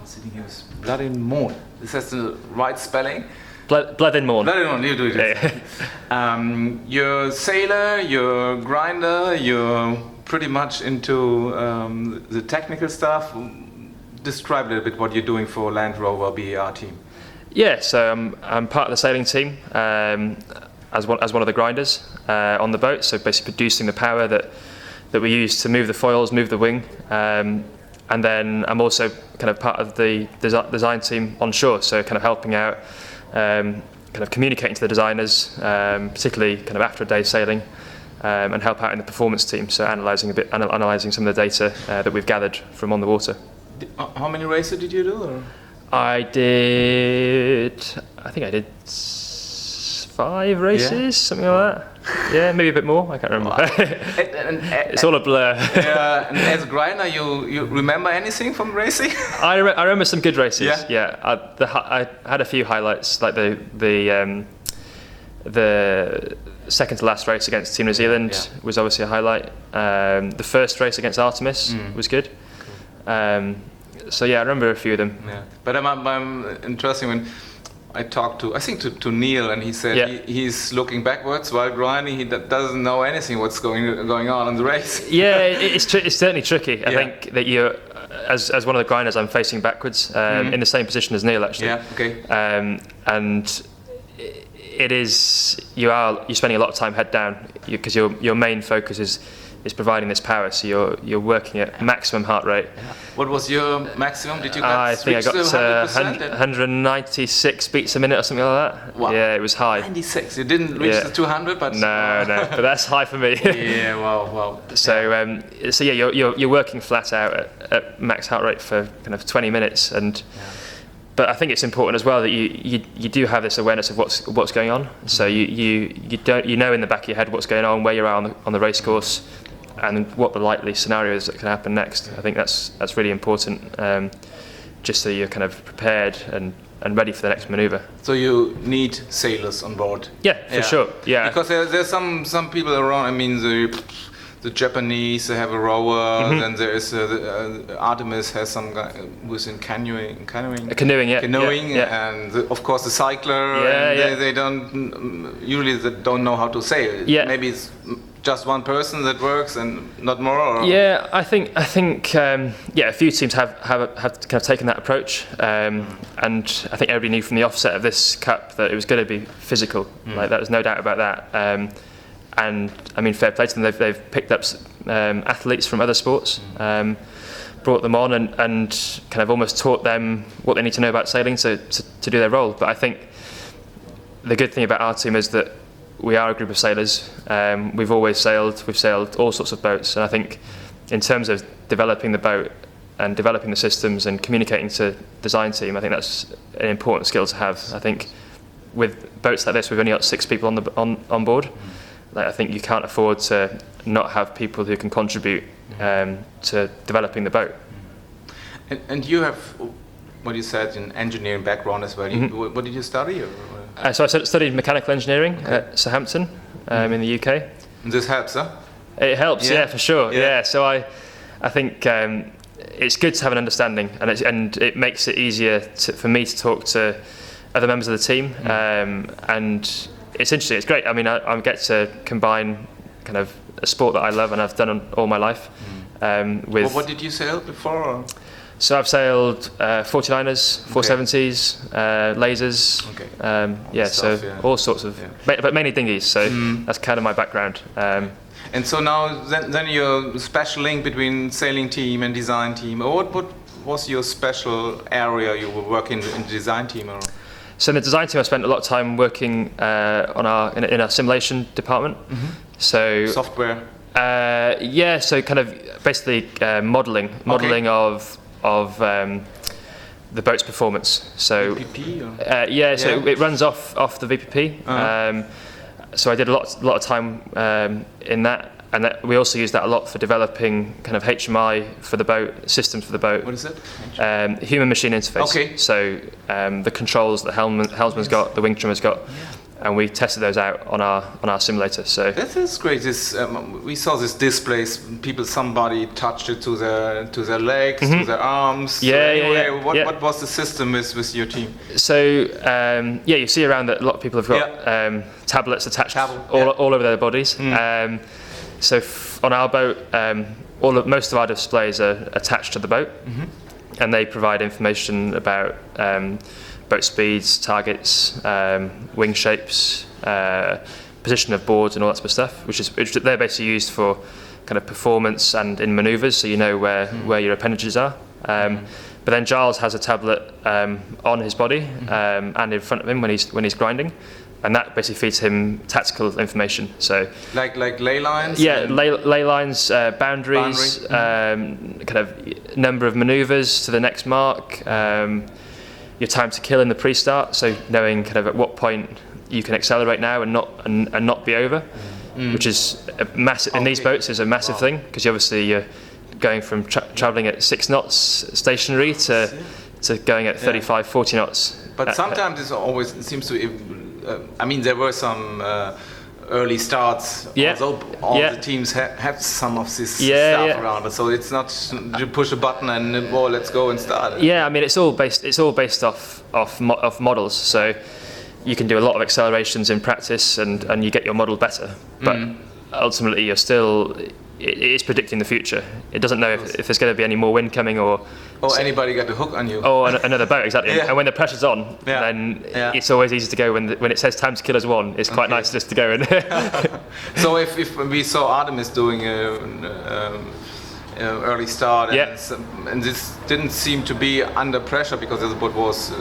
Sitting here is Bleddyn Mon. Is that the right spelling? Bleddyn Mon. Bleddyn Mon, you do it. You're a sailor, you're a grinder, you're pretty much into the technical stuff. Describe a little bit what you're doing for Land Rover BER team. Yeah, so I'm part of the sailing team as one of the grinders on the boat. So basically producing the power that we use to move the foils, move the wing, and then I'm also kind of part of the design team on shore. So kind of helping out, kind of communicating to the designers, particularly kind of after a day sailing, and help out in the performance team. So analysing some of the data that we've gathered from on the water. How many races did you do? Or? I think I did 5 races, something like that. Yeah, maybe a bit more, I can't remember. It's all a blur. And as a grinder, you remember anything from racing? I remember some good races, yeah. I had a few highlights, like the second to last race against Team New Zealand was obviously a highlight. The first race against Artemis was good. So yeah, I remember a few of them. Yeah. But I'm interested when I talked to Neil, and he said he's looking backwards while grinding. He doesn't know anything what's going on in the race. Yeah, it's certainly tricky. I think that you're, as one of the grinders, I'm facing backwards in the same position as Neil actually. Yeah. Okay. And it is you're spending a lot of time head down because your main focus is providing this power, so you're working at maximum heart rate. What was your maximum? Did you get I think I got 196 beats a minute or something like that. Wow. Yeah, it was high. 96. You didn't reach the 200, but no, but that's high for me. Yeah, wow. So yeah, you're working flat out at max heart rate for kind of 20 minutes, and. But I think it's important as well that you do have this awareness of what's going on. So you know in the back of your head what's going on, where you are on the race course, and what the likely scenarios that can happen next. I think that's really important, just so you're kind of prepared and ready for the next manoeuvre. So you need sailors on board. Yeah, for sure. Yeah, because there's some people around. I mean the Japanese, they have a rower. Then there is Artemis has some guy who's in canoeing. Canoeing, and of course the cycler. They usually don't know how to sail. Yeah. Maybe it's just one person that works and not more. Or? Yeah, I think a few teams have kind of taken that approach, and I think everybody knew from the offset of this cup that it was going to be physical. Like there's no doubt about that. And I mean, fair play to them. They've picked up athletes from other sports, brought them on, and kind of almost taught them what they need to know about sailing to do their role. But I think the good thing about our team is that we are a group of sailors. We've always sailed. We've sailed all sorts of boats, and I think in terms of developing the boat and developing the systems and communicating to the design team, I think that's an important skill to have. I think with boats like this, we've only got 6 people on board. Like, I think you can't afford to not have people who can contribute to developing the boat. And you have, what you said, an engineering background as well. What did you study? So I studied mechanical engineering at Southampton in the UK. And this helps, huh? It helps, yeah, for sure. Yeah. So I think it's good to have an understanding, and it makes it easier for me to talk to other members of the team, and it's interesting. It's great. I mean, I get to combine kind of a sport that I love and I've done all my life. With what did you sail before? Or? So I've sailed 49ers, 470s, lasers. Okay. All sorts of, but mainly dinghies. So that's kind of my background. And so now, then your special link between sailing team and design team. Or what was your special area you were working in the design team? Or? So in the design team, I spent a lot of time working in our simulation department. So software. So kind of basically modelling of the boat's performance. So VPP. So it runs off the VPP. So I did a lot of time in that. And we also use that a lot for developing kind of HMI for the boat, systems for the boat. What is it? Human-machine interface. Okay. So the controls that helmsman's got, the wing trimmer's got, and we tested those out on our simulator. So that is great. This we saw this displays. Somebody touched it to their legs, to their arms. Yeah, so anyway, yeah. What was the system with your team? So you see around that a lot of people have got tablets attached all over their bodies. So on our boat, most of our displays are attached to the boat, and they provide information about boat speeds, targets, wing shapes, position of boards, and all that sort of stuff, which they're basically used for kind of performance and in manoeuvres, so you know where your appendages are. But then Giles has a tablet on his body and in front of him when he's grinding, and that basically feeds him tactical information. So like ley lines. Yeah, ley lines, boundaries, kind of number of manoeuvres to the next mark, your time to kill in the pre-start. So knowing kind of at what point you can accelerate now and not be over, which is a massive in these boats is a massive thing, because obviously you're going from traveling at 6 knots stationary to going at 35, 40 knots. But sometimes it seems to. I mean, there were some early starts. Although all the teams have some of this stuff around, so it's not you push a button and let's go and start. Yeah, I mean it's all based off models. So you can do a lot of accelerations in practice, and you get your model better. But ultimately, you're still. It is predicting the future. It doesn't know if there's going to be any more wind coming or anybody got the hook on you. Or another boat, exactly. And when the pressure's on, then it's always easy to go when it says time to kill is 1. It's quite nice just to go in. So if we saw Artemis doing early start, and this didn't seem to be under pressure because the boat was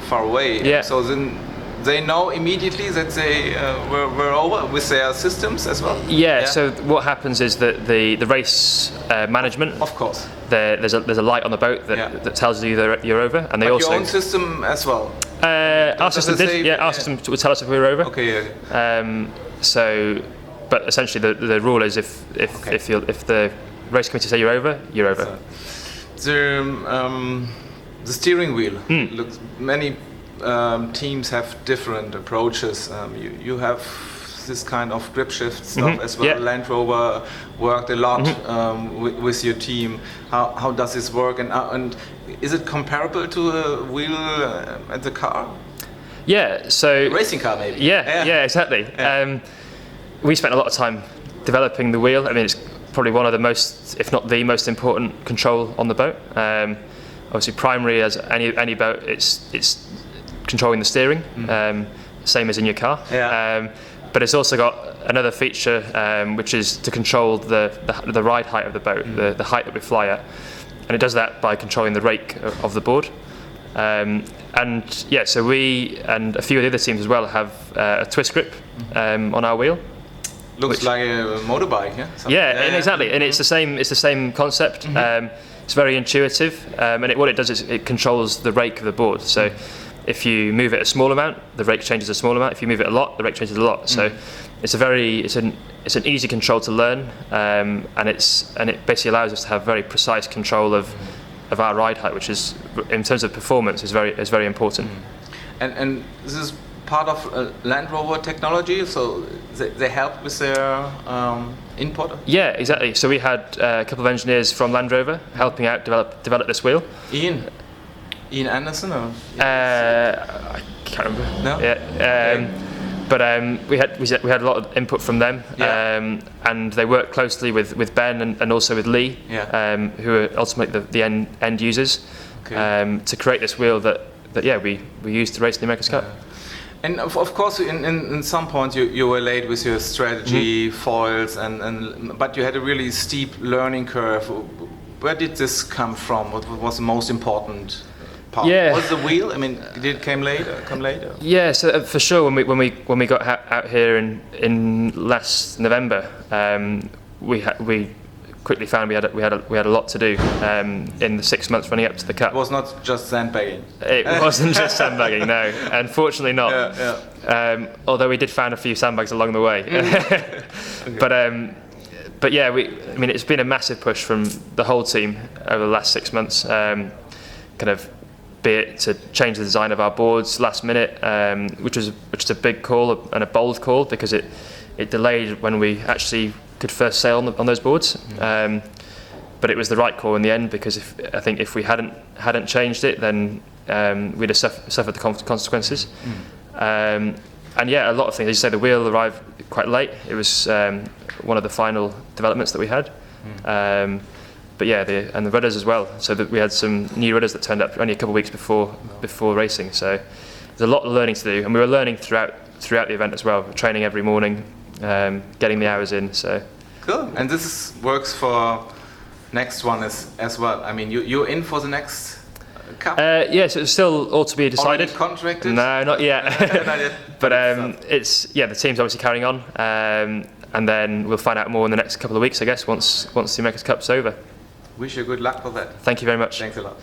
far away. So then they know immediately that they were over with their systems as well? So what happens is that the race management, of course, there's a light on the boat that tells you that you're over, and they also your own system as well. Our system did, our system would tell us if we were over. But essentially the rule is if the race committee say you're over, you're over. The steering wheel looks many. Teams have different approaches. You have this kind of grip shift stuff as well. Land Rover worked a lot with your team. How does this work, and is it comparable to a wheel at the car? Yeah, so racing car maybe. Yeah, exactly. We spent a lot of time developing the wheel. I mean, it's probably one of the most, if not the most important control on the boat. Obviously, primary as any boat, it's controlling the steering, same as in your car. But it's also got another feature, which is to control the ride height of the boat, the height that we fly at, and it does that by controlling the rake of the board. So we and a few of the other teams as well have a twist grip on our wheel. Looks like a motorbike, yeah. Exactly, and it's the same concept. It's very intuitive, and what it does is it controls the rake of the board. So if you move it a small amount, the rake changes a small amount. If you move it a lot, the rake changes a lot. So it's an easy control to learn, and it basically allows us to have very precise control of our ride height, which is, in terms of performance, is very important. And this is part of Land Rover technology, so they help with their input? Yeah, exactly. So we had a couple of engineers from Land Rover helping out develop this wheel. Ian Anderson, or? I can't remember. No. But we had a lot of input from them, and they worked closely with Ben and also with Lee, who are ultimately the end users, to create this wheel that we used to race the America's Cup. And of course, in some points you were late with your strategy, foils, but you had a really steep learning curve. Where did this come from? What was the most important part? Was the wheel? I mean, did it come later? Yeah, so for sure. When we got out here in last November, we quickly found we had a lot to do in the 6 months running up to the Cup. It was not just sandbagging. It wasn't just sandbagging, no. Unfortunately not. Although we did find a few sandbags along the way. But yeah, it's been a massive push from the whole team over the last 6 months. Kind of be it to change the design of our boards last minute, which was a big call and a bold call, because it delayed when we actually could first sail on those boards. But it was the right call in the end, because I think if we hadn't changed it, then we'd have suffered the consequences. And yeah, a lot of things. As you say, the wheel arrived quite late. It was one of the final developments that we had. But yeah, and the rudders as well. So that we had some new rudders that turned up only a couple of weeks before racing. So there's a lot of learning to do, and we were learning throughout the event as well. Training every morning, getting the hours in. So cool. And this works for next one as well. I mean, you're in for the next cup. Yes, it's still all to be decided. Already contracted? No, not yet. Not yet. But the team's obviously carrying on, and then we'll find out more in the next couple of weeks, I guess, once the America's Cup's over. Wish you good luck for that. Thank you very much. Thanks a lot.